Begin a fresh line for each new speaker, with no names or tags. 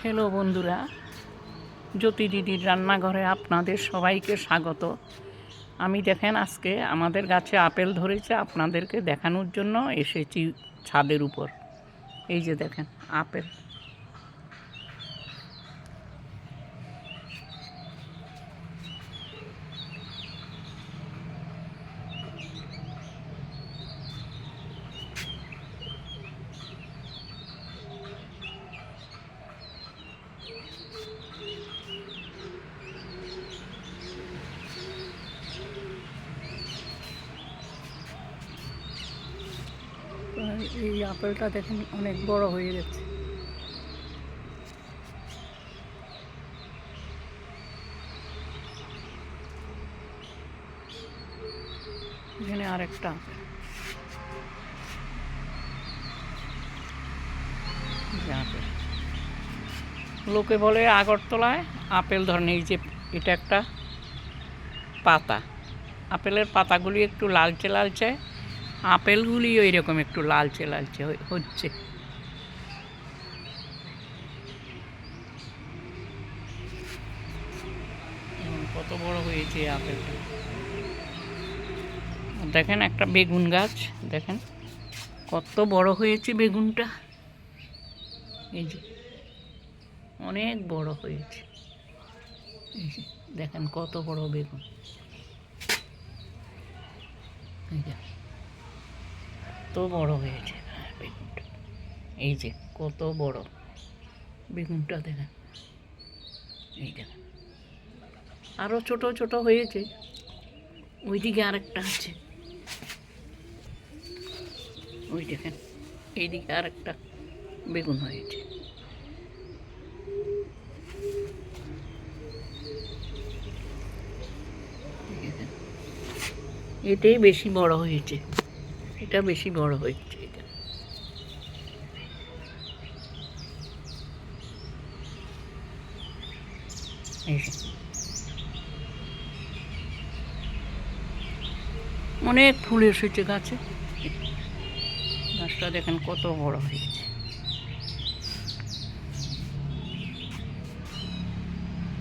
Hello বন্ধুরা, জ্যোতি দিদির রান্নাঘরে আপনাদের সবাইকে স্বাগত। আমি দেখেন আজকে আমাদের গাছে আপেল ধরেছে, আপনাদেরকে দেখানোর জন্য এসেছি ছাদের উপর। এই যে দেখেন আপেল। এই আপেলটা দেখেন অনেক বড় হয়ে গেছে। এখানে আরেকটা আপেল। লোকে বলে আগরতলায় আপেল ধরেন। এই যে এটা একটা পাতা, আপেলের পাতাগুলি একটু লালচে লালচে, আপেলগুলি ওই রকম একটু লালচে লালচে হচ্ছে। কত বড় হয়েছে আপেলটা দেখেন। একটা বেগুন গাছ দেখেন কত বড় হয়েছে বেগুনটা। এই যে অনেক বড় হয়েছে। এই যে দেখেন কত বড় বেগুন। এই যে কত বড় হয়েছে বেগুনটা। এই যে কত বড় বেগুনটা দেখেন। এই দেখেন আরো ছোট ছোট হয়েছে। ওইদিকে আরেকটা আছে, ওই দেখেন এইদিকে আরেকটা বেগুন হয়েছে। এটাই বেশি বড় হয়েছে, এটা বেশি বড় হয়েছে। এটা অনেক ফুল এসেছে গাছে। গাছটা দেখেন কত বড় হয়েছে।